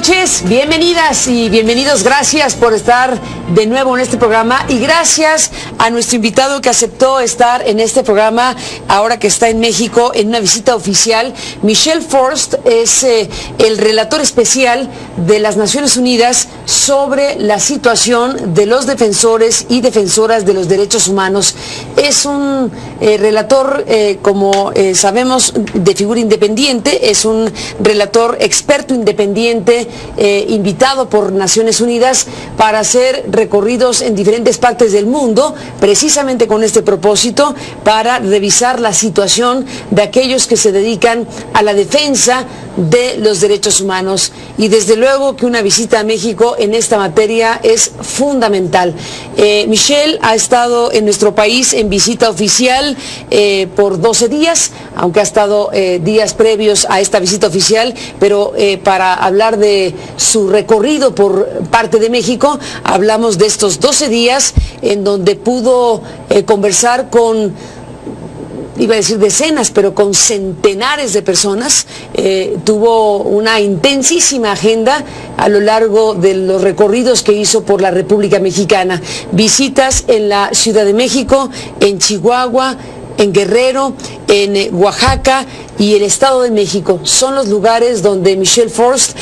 noches, bienvenidas y bienvenidos. Gracias por estar de nuevo en este programa y gracias a nuestro invitado que aceptó estar en este programa ahora que está en México en una visita oficial. Michel Forst es el relator especial de las Naciones Unidas sobre la situación de los defensores y defensoras de los derechos humanos. Es un relator, como sabemos, de figura independiente, es un relator experto independiente, invitado por Naciones Unidas para hacer recorridos en diferentes partes del mundo, precisamente con este propósito, para revisar la situación de aquellos que se dedican a la defensa de los derechos humanos. Y desde luego que una visita a México en esta materia es fundamental. Michel ha estado en nuestro país en visita oficial por 12 días, aunque ha estado días previos a esta visita oficial, pero para hablar de su recorrido por parte de México, hablamos de estos 12 días en donde pudo conversar con, iba a decir decenas, pero con centenares de personas. Tuvo una intensísima agenda a lo largo de los recorridos que hizo por la República Mexicana. Visitas en la Ciudad de México, en Chihuahua, en Guerrero, en Oaxaca y el Estado de México. Son los lugares donde Michel Forst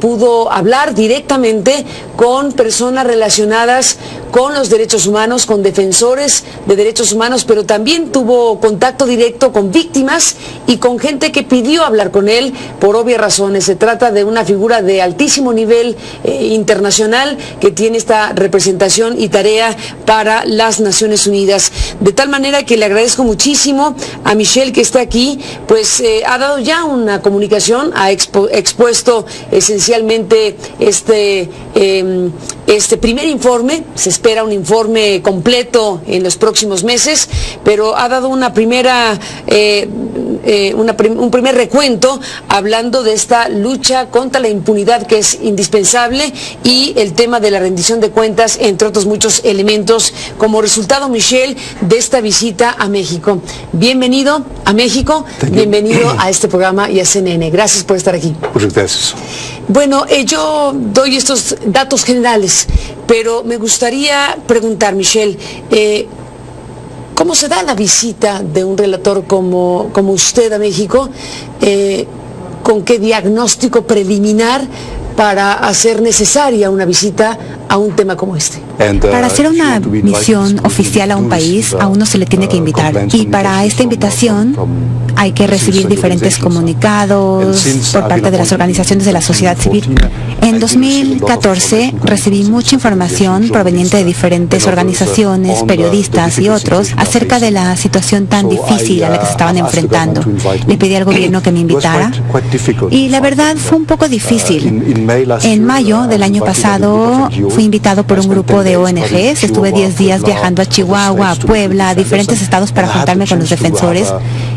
pudo hablar directamente con personas relacionadas con los derechos humanos, con defensores de derechos humanos, pero también tuvo contacto directo con víctimas y con gente que pidió hablar con él por obvias razones. Se trata de una figura de altísimo nivel internacional que tiene esta representación y tarea para las Naciones Unidas. De tal manera que le agradezco muchísimo a Michel que está aquí, pues ha dado ya una comunicación, ha expuesto esencialmente este primer informe. Se espera un informe completo en los próximos meses, pero ha dado una primera un primer recuento hablando de esta lucha contra la impunidad que es indispensable y el tema de la rendición de cuentas, entre otros muchos elementos, como resultado, Michel, de esta visita a México. Bienvenido a México, bienvenido a este programa y a CNN. Gracias por estar aquí. Muchas gracias. Bueno, yo doy estos datos generales, pero me gustaría preguntar, Michel, ¿cómo se da la visita de un relator como usted a México? ¿Con qué diagnóstico preliminar para hacer necesaria una visita a un tema como este? Para hacer una misión oficial a un país, a uno se le tiene que invitar. Y para esta invitación hay que recibir diferentes comunicados por parte de las organizaciones de la sociedad civil. En 2014 recibí mucha información proveniente de diferentes organizaciones, periodistas y otros acerca de la situación tan difícil a la que se estaban enfrentando. Le pedí al gobierno que me invitara y la verdad fue un poco difícil. En mayo del año pasado fui invitado por un grupo de ONGs, estuve 10 días viajando a Chihuahua, a Puebla, a diferentes estados para juntarme con los defensores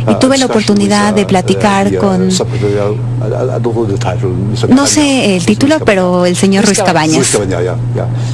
y tuve la oportunidad de platicar con, no sé el título, pero el señor Ruiz Cabañas.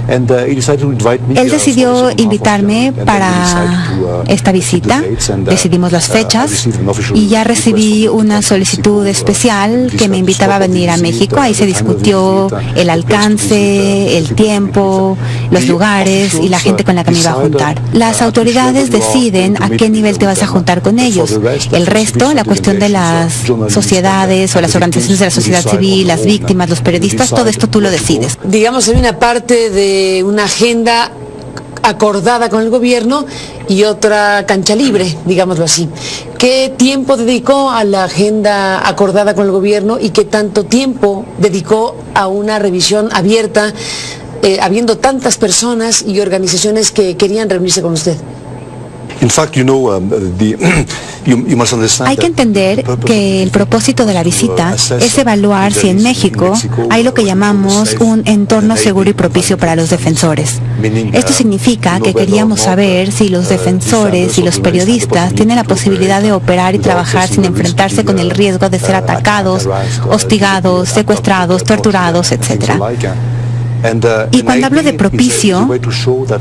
Él decidió invitarme para esta visita, decidimos las fechas y ya recibí una solicitud especial que me invitaba a venir a México. Ahí se discutió el alcance, el tiempo, los lugares y la gente con la que me iba a juntar. Las autoridades deciden a qué nivel te vas a juntar con ellos. El resto, la cuestión de las sociedades o las organizaciones de la sociedad civil, las víctimas, los periodistas, todo esto tú lo decides. Digamos, hay una parte de una agenda acordada con el gobierno y otra cancha libre, digámoslo así. ¿Qué tiempo dedicó a la agenda acordada con el gobierno y qué tanto tiempo dedicó a una revisión abierta, habiendo tantas personas y organizaciones que querían reunirse con usted? Hay que entender que el propósito de la visita es evaluar si en México hay lo que llamamos un entorno seguro y propicio para los defensores. Esto significa que queríamos saber si los defensores y los periodistas tienen la posibilidad de operar y trabajar sin enfrentarse con el riesgo de ser atacados, hostigados, secuestrados, torturados, etc. Y cuando hablo de propicio,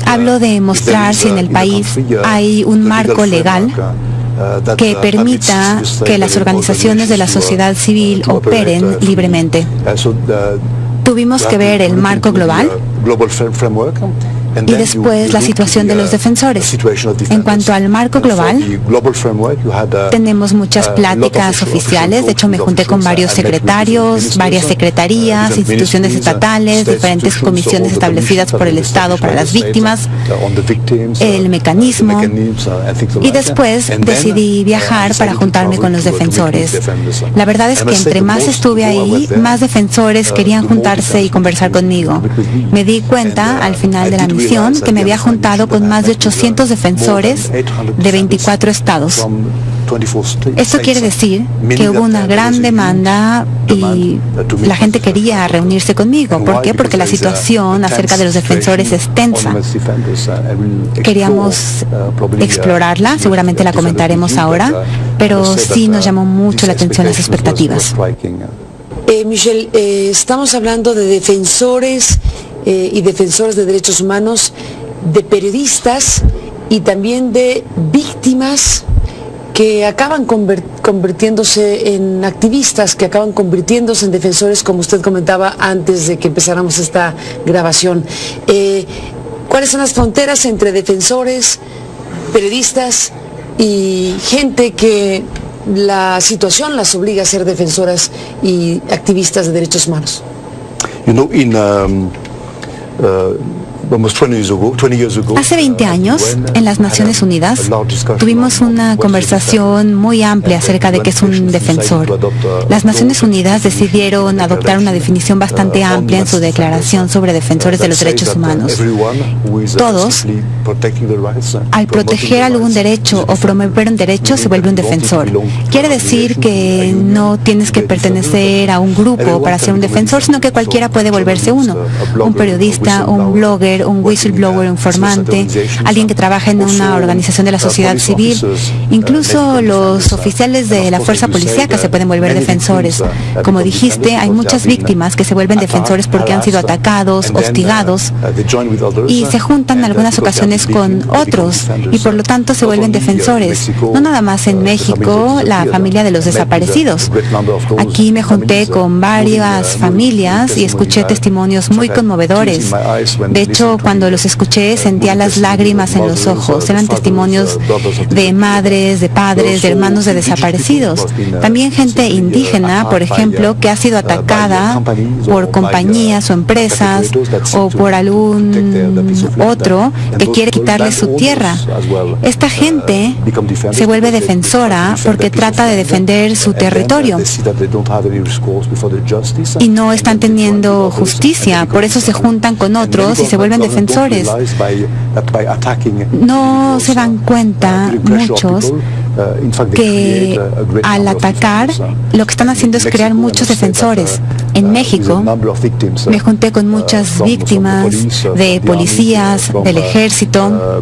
hablo de mostrar si en el país hay un marco legal que permita que las organizaciones de la sociedad civil operen libremente. tuvimos que ver el marco global y después la situación de los defensores. En cuanto al marco global, tenemos muchas pláticas oficiales. De hecho, me junté con varios secretarios, varias secretarías, instituciones estatales, diferentes comisiones establecidas por el Estado para las víctimas, el mecanismo, y después decidí viajar para juntarme con los defensores. La verdad es que entre más estuve ahí, más defensores querían juntarse y conversar conmigo. Me di cuenta al final de la misión que me había juntado con más de 800 defensores de 24 estados. Esto quiere decir que hubo una gran demanda y la gente quería reunirse conmigo. ¿Por qué? Porque la situación acerca de los defensores es tensa. Queríamos explorarla, seguramente la comentaremos ahora, pero sí nos llamó mucho la atención las expectativas. Michelle, estamos hablando de defensores y defensores de derechos humanos, de periodistas y también de víctimas que acaban convirtiéndose en activistas, que acaban convirtiéndose en defensores, como usted comentaba antes de que empezáramos esta grabación. ¿Cuáles son las fronteras entre defensores, periodistas y gente que la situación las obliga a ser defensoras y activistas de derechos humanos? Hace 20 años, en las Naciones Unidas, tuvimos una conversación muy amplia acerca de qué es un defensor. Las Naciones Unidas decidieron adoptar una definición bastante amplia en su declaración sobre defensores de los derechos humanos. Todos, al proteger algún derecho o promover un derecho, se vuelve un defensor. Quiere decir que no tienes que pertenecer a un grupo para ser un defensor, sino que cualquiera puede volverse uno. Un periodista, un blogger, un whistleblower, un informante, alguien que trabaja en una organización de la sociedad civil. Incluso los oficiales de la fuerza policíaca se pueden volver defensores. Como dijiste, hay muchas víctimas que se vuelven defensores porque han sido atacados, hostigados, y se juntan en algunas ocasiones con otros y por lo tanto se vuelven defensores. No nada más en México, la familia de los desaparecidos. Aquí me junté con varias familias y escuché testimonios muy conmovedores. De hecho, cuando los escuché sentía las lágrimas en los ojos. Eran testimonios de madres, de padres, de hermanos de desaparecidos. También gente indígena, por ejemplo, que ha sido atacada por compañías o empresas o por algún otro que quiere quitarle su tierra. Esta gente se vuelve defensora porque trata de defender su territorio y no están teniendo justicia. Por eso se juntan con otros y se vuelven defensores. No se dan cuenta muchos que al atacar lo que están haciendo es crear muchos defensores. En México me junté con muchas víctimas de policías, del ejército,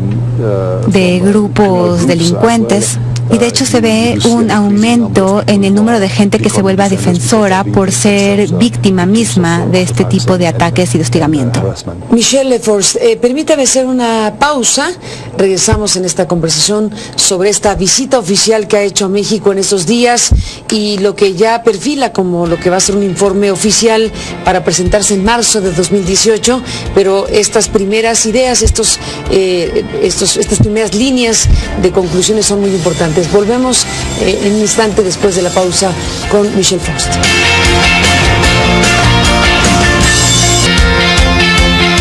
de grupos delincuentes. Y de hecho se ve un aumento en el número de gente que se vuelva defensora por ser víctima misma de este tipo de ataques y de hostigamiento. Michelle Leforst, permítame hacer una pausa. Regresamos en esta conversación sobre esta visita oficial que ha hecho a México en estos días y lo que ya perfila como lo que va a ser un informe oficial para presentarse en marzo de 2018, pero estas primeras ideas, estas primeras líneas de conclusiones son muy importantes. Volvemos en un instante después de la pausa con Michelle Leforst.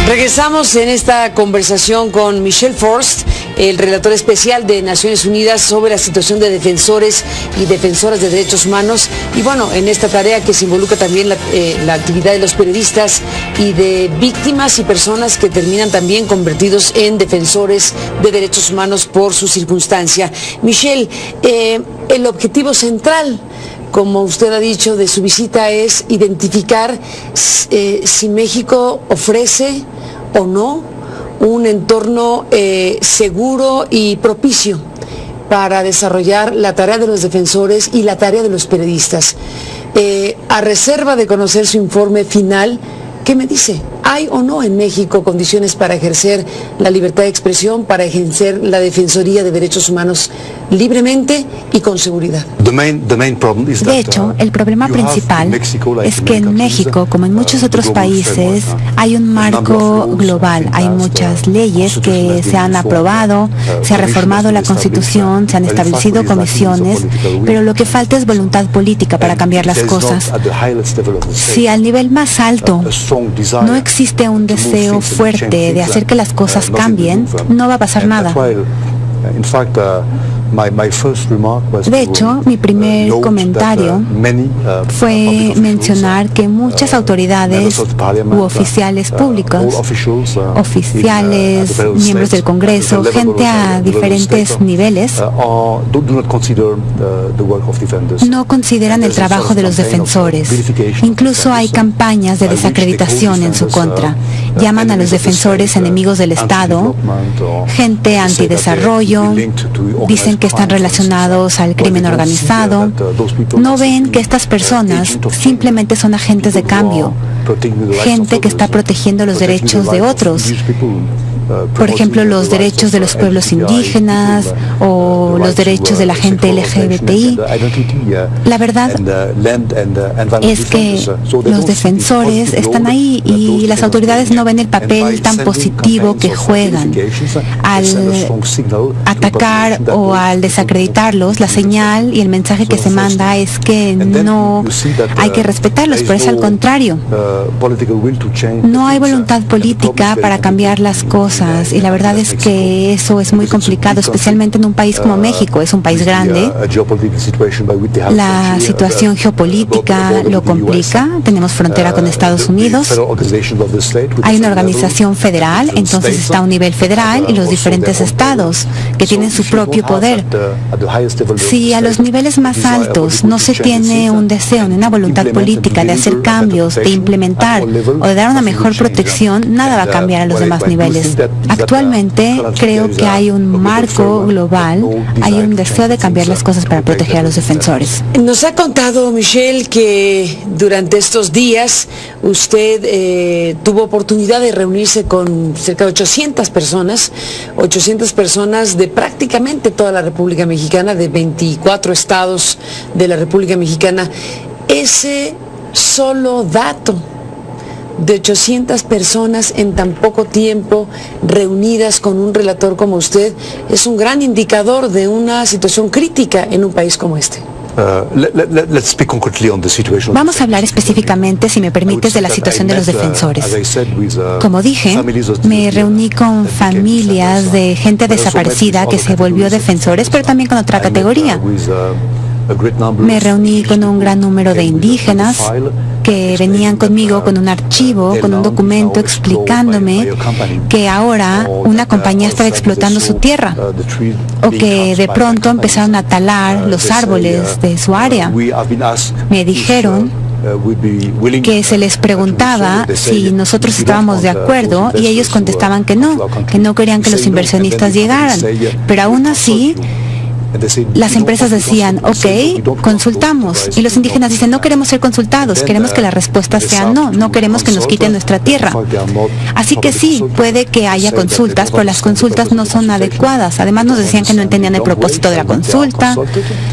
Regresamos en esta conversación con Michelle Leforst, el relator especial de Naciones Unidas sobre la situación de defensores y defensoras de derechos humanos. Y bueno, en esta tarea que se involucra también la actividad de los periodistas y de víctimas y personas que terminan también convertidos en defensores de derechos humanos por su circunstancia. Michelle, el objetivo central, como usted ha dicho, de su visita es identificar si México ofrece o no un entorno seguro y propicio para desarrollar la tarea de los defensores y la tarea de los periodistas. A reserva de conocer su informe final, ¿qué me dice? ¿Hay o no en México condiciones para ejercer la libertad de expresión, para ejercer la Defensoría de Derechos Humanos libremente y con seguridad? De hecho, el problema principal es que en México, como en muchos otros países, hay un marco global. Hay muchas leyes que se han aprobado, se ha reformado la Constitución, se han establecido comisiones, pero lo que falta es voluntad política para cambiar las cosas. Si al nivel más alto no existe un deseo fuerte de hacer que las cosas cambien, no va a pasar nada. De hecho, mi primer comentario fue mencionar que muchas autoridades u oficiales públicos, oficiales, miembros del Congreso, gente a diferentes niveles, no consideran el trabajo de los defensores. Incluso hay campañas de desacreditación en su contra. Llaman a los defensores enemigos del Estado, gente antidesarrollo, dicen que están relacionados al crimen organizado. No ven que estas personas simplemente son agentes de cambio, gente que está protegiendo los derechos de otros. Por ejemplo, los derechos de los pueblos indígenas o los derechos de la gente LGBTI. La verdad es que los defensores están ahí y las autoridades no ven el papel tan positivo que juegan. Al atacar o al desacreditarlos, la señal y el mensaje que se manda es que no hay que respetarlos, pero es al contrario. No hay voluntad política para cambiar las cosas. Y la verdad es que eso es muy complicado, especialmente en un país como México. Es un país grande. La situación geopolítica lo complica. Tenemos frontera con Estados Unidos. Hay una organización federal, entonces está a un nivel federal y los diferentes estados que tienen su propio poder. Si a los niveles más altos no se tiene un deseo ni una voluntad política de hacer cambios, de implementar o de dar una mejor protección, nada va a cambiar a los demás niveles. Actualmente creo que hay un marco global, hay un deseo de cambiar las cosas para proteger a los defensores. Nos ha contado Michelle que durante estos días usted tuvo oportunidad de reunirse con cerca de 800 personas de prácticamente toda la República Mexicana, de 24 estados de la República Mexicana. Ese solo dato de 800 personas en tan poco tiempo reunidas con un relator como usted es un gran indicador de una situación crítica en un país como este. Vamos a hablar específicamente, si me permites, de la situación de los defensores. Como dije, me reuní con familias de gente desaparecida que se volvió defensores, pero también con otra categoría. Me reuní con un gran número de indígenas que venían conmigo con un archivo, con un documento explicándome que ahora una compañía estaba explotando su tierra o que de pronto empezaron a talar los árboles de su área. Me dijeron que se les preguntaba si nosotros estábamos de acuerdo y ellos contestaban que no querían que los inversionistas llegaran, pero aún así las empresas decían, ok, consultamos. Y los indígenas dicen, no queremos ser consultados, queremos que la respuesta sea no queremos que nos quiten nuestra tierra. Así que sí, puede que haya consultas, pero las consultas no son adecuadas. Además nos decían que no entendían el propósito de la consulta,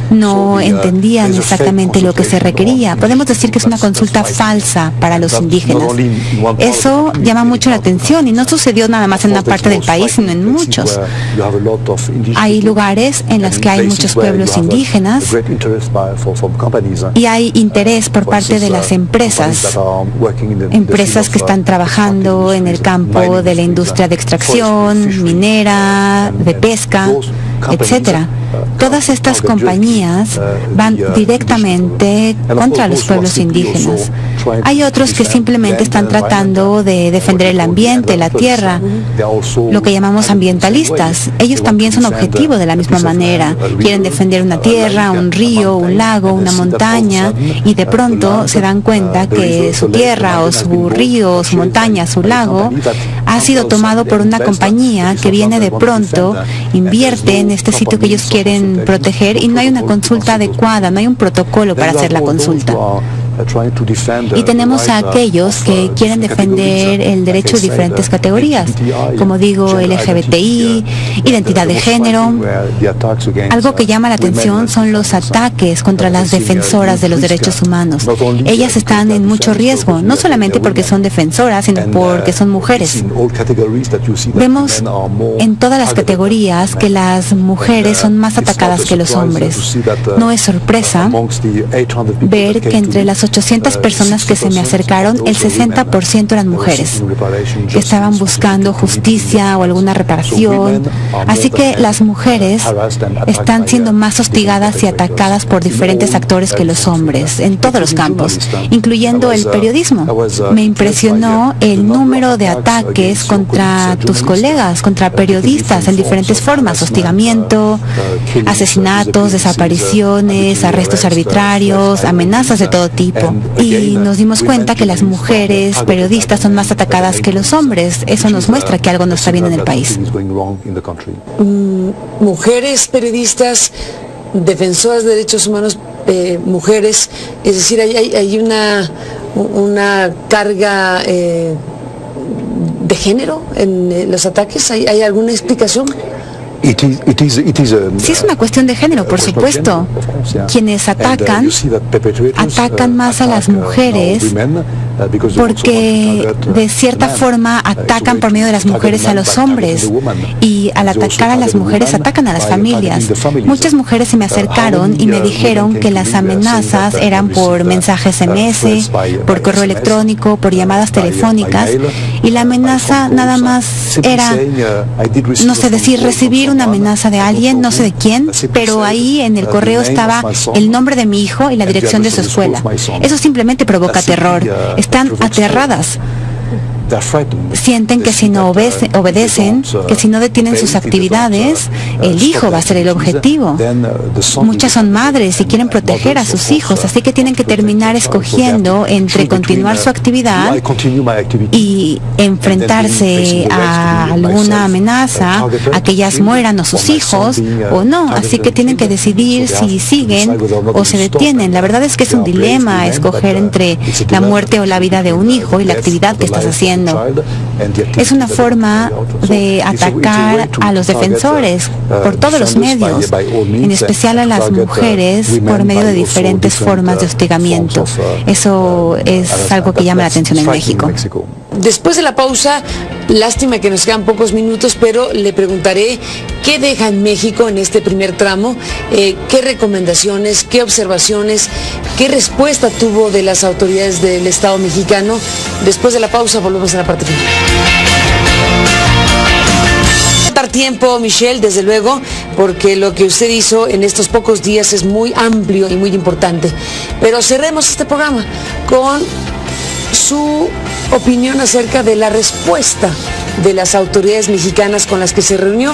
no entendían exactamente lo que se requería. Podemos decir que es una consulta falsa para los indígenas. Eso llama mucho la atención y no sucedió nada más en una parte del país, sino en muchos. Hay lugares en los que hay muchos pueblos indígenas y hay interés por parte de las empresas que están trabajando en el campo de la industria de extracción, minera, de pesca, etcétera. Todas estas compañías van directamente contra los pueblos indígenas. Hay otros que simplemente están tratando de defender el ambiente, la tierra, lo que llamamos ambientalistas. Ellos también son objetivos de la misma manera. Quieren defender una tierra, un río, un lago, una montaña, y de pronto se dan cuenta que su tierra o su río, su montaña, su lago ha sido tomado por una compañía que viene de pronto, invierte en este sitio que ellos quieren proteger y no hay una consulta adecuada, no hay un protocolo para hacer la consulta. Y tenemos a aquellos que quieren defender el derecho de diferentes categorías, como digo, LGBTI, identidad de género. Algo que llama la atención son los ataques contra las defensoras de los derechos humanos. Ellas están en mucho riesgo, no solamente porque son defensoras, sino porque son mujeres. Vemos en todas las categorías que las mujeres son más atacadas que los hombres. No es sorpresa ver que entre las 800 personas que se me acercaron, el 60% eran mujeres, que estaban buscando justicia o alguna reparación. Así que las mujeres están siendo más hostigadas y atacadas por diferentes actores que los hombres, en todos los campos, incluyendo el periodismo. Me impresionó el número de ataques contra tus colegas, contra periodistas en diferentes formas: hostigamiento, asesinatos, desapariciones, arrestos arbitrarios, amenazas de todo tipo. Y nos dimos cuenta que las mujeres periodistas son más atacadas que los hombres. Eso nos muestra que algo no está bien en el país. Mujeres periodistas, defensoras de derechos humanos, mujeres, es decir, hay una carga de género en los ataques. ¿Hay alguna explicación? Sí, es una cuestión de género, por supuesto. Quienes atacan más a las mujeres porque de cierta forma atacan por medio de las mujeres a los hombres, y al atacar a las mujeres atacan a las familias. Muchas mujeres se me acercaron y me dijeron que las amenazas eran por mensajes SMS, por correo electrónico, por llamadas telefónicas, y la amenaza nada más era, no sé, decir, recibir una amenaza de alguien, no sé de quién, pero ahí en el correo estaba el nombre de mi hijo y la dirección de su escuela. Eso simplemente provoca terror. Están aterradas. Sienten que si no obedecen, que si no detienen sus actividades, el hijo va a ser el objetivo. Muchas son madres y quieren proteger a sus hijos, así que tienen que terminar escogiendo entre continuar su actividad y enfrentarse a alguna amenaza, a que ellas mueran o sus hijos, o no. Así que tienen que decidir si siguen o se detienen. La verdad es que es un dilema escoger entre la muerte o la vida de un hijo y la actividad que estás haciendo. Es una forma de atacar a los defensores por todos los medios, en especial a las mujeres, por medio de diferentes formas de hostigamiento. Eso es algo que llama la atención en México. Después de la pausa, lástima que nos quedan pocos minutos, pero le preguntaré qué deja en México en este primer tramo, qué recomendaciones, qué observaciones, qué respuesta tuvo de las autoridades del Estado mexicano. Después de la pausa volvemos a la parte final. Tiempo, Michelle, desde luego, porque lo que usted hizo en estos pocos días es muy amplio y muy importante. Pero cerremos este programa con su opinión acerca de la respuesta de las autoridades mexicanas con las que se reunió,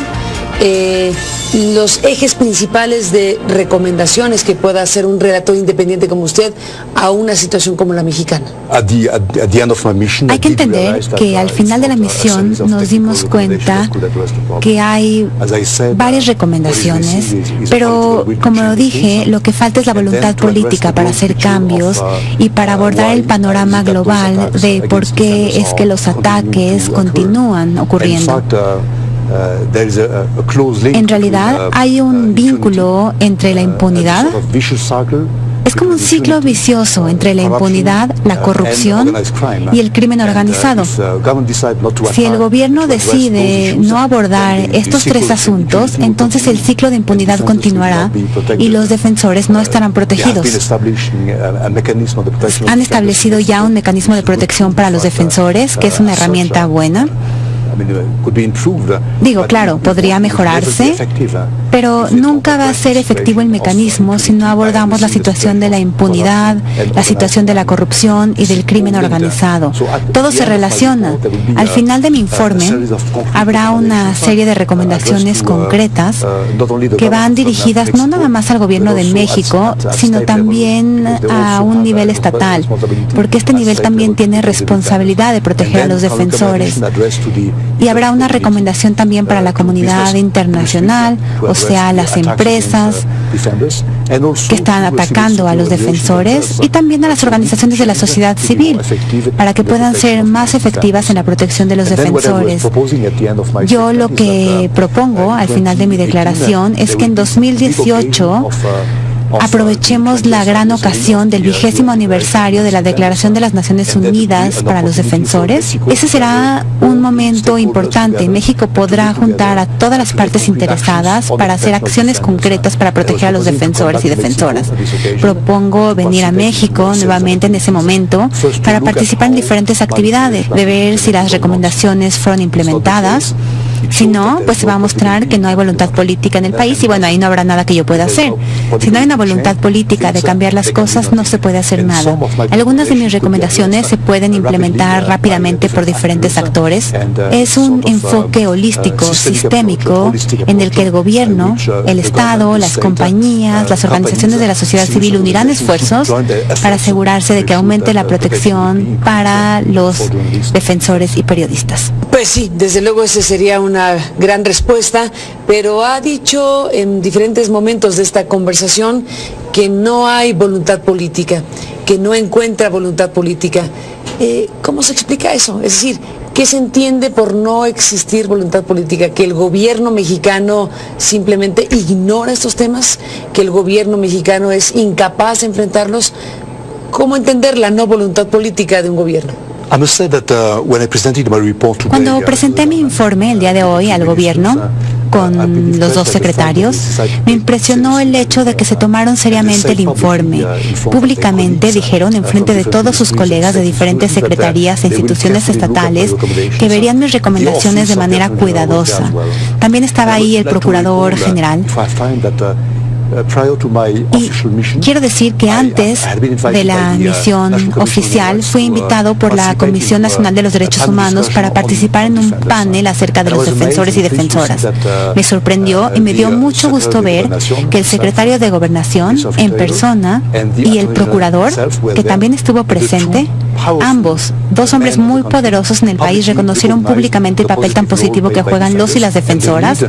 los ejes principales de recomendaciones que pueda hacer un relator independiente como usted a una situación como la mexicana. Hay que entender que al final de la misión nos dimos cuenta que hay varias recomendaciones, pero como dije, lo que falta es la voluntad política para hacer cambios y para abordar el panorama global de por qué es que los ataques continúan ocurriendo. En realidad hay un vínculo entre la impunidad. Es como un ciclo vicioso entre la impunidad, la corrupción y el crimen organizado. Si el gobierno decide no abordar estos tres asuntos, entonces el ciclo de impunidad continuará y los defensores no estarán protegidos. Han establecido ya un mecanismo de protección para los defensores, que es una herramienta buena. Digo, claro, podría mejorarse, pero nunca va a ser efectivo el mecanismo si no abordamos la situación de la impunidad, la situación de la corrupción y del crimen organizado. Todo se relaciona. Al final de mi informe habrá una serie de recomendaciones concretas que van dirigidas no nada más al gobierno de México, sino también a un nivel estatal, porque este nivel también tiene responsabilidad de proteger a los defensores. Y habrá una recomendación también para la comunidad internacional, o sea, las empresas que están atacando a los defensores y también a las organizaciones de la sociedad civil, para que puedan ser más efectivas en la protección de los defensores. Yo lo que propongo al final de mi declaración es que en 2018 aprovechemos la gran ocasión del 20º aniversario de la Declaración de las Naciones Unidas para los Defensores. Ese será un momento importante. México podrá juntar a todas las partes interesadas para hacer acciones concretas para proteger a los defensores y defensoras. Propongo venir a México nuevamente en ese momento para participar en diferentes actividades, de ver si las recomendaciones fueron implementadas. Si no, pues se va a mostrar que no hay voluntad política en el país y bueno, ahí no habrá nada que yo pueda hacer. Si no hay una voluntad política de cambiar las cosas, no se puede hacer nada. Algunas de mis recomendaciones se pueden implementar rápidamente por diferentes actores. Es un enfoque holístico, sistémico, en el que el gobierno, el Estado, las compañías, las organizaciones de la sociedad civil unirán esfuerzos para asegurarse de que aumente la protección para los defensores y periodistas. Pues sí, desde luego ese sería una gran respuesta, pero ha dicho en diferentes momentos de esta conversación que no hay voluntad política, que no encuentra voluntad política. ¿Cómo se explica eso? Es decir, ¿qué se entiende por no existir voluntad política? ¿Que el gobierno mexicano simplemente ignora estos temas? ¿Que el gobierno mexicano es incapaz de enfrentarlos? ¿Cómo entender la no voluntad política de un gobierno? Cuando presenté mi informe el día de hoy al gobierno, con los dos secretarios, me impresionó el hecho de que se tomaron seriamente el informe. Públicamente dijeron en frente de todos sus colegas de diferentes secretarías e instituciones estatales que verían mis recomendaciones de manera cuidadosa. También estaba ahí el procurador general. Y quiero decir que antes de la misión oficial fui invitado por la Comisión Nacional de los Derechos Humanos para participar en un panel acerca de los defensores y defensoras. Me sorprendió y me dio mucho gusto ver que el secretario de Gobernación en persona y el procurador, que también estuvo presente, ambos, dos hombres muy poderosos en el país, reconocieron públicamente el papel tan positivo que juegan los y las defensoras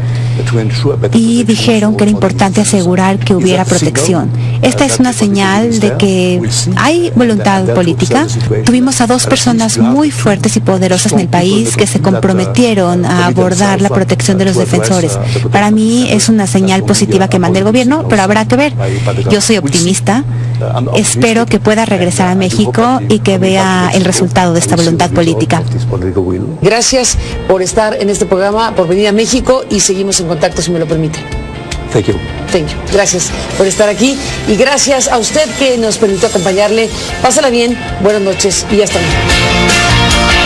y dijeron que era importante asegurar que hubiera protección. Esta es una señal de que hay voluntad política. Tuvimos a dos personas muy fuertes y poderosas en el país que se comprometieron a abordar la protección de los defensores. Para mí es una señal positiva que mande el gobierno, pero habrá que ver. Yo soy optimista. Espero que pueda regresar a México y que vea el resultado de esta voluntad política. Gracias por estar en este programa, por venir a México y seguimos en contacto si me lo permite. Thank you. Thank you. Gracias por estar aquí y gracias a usted que nos permitió acompañarle. Pásala bien, buenas noches y hasta luego.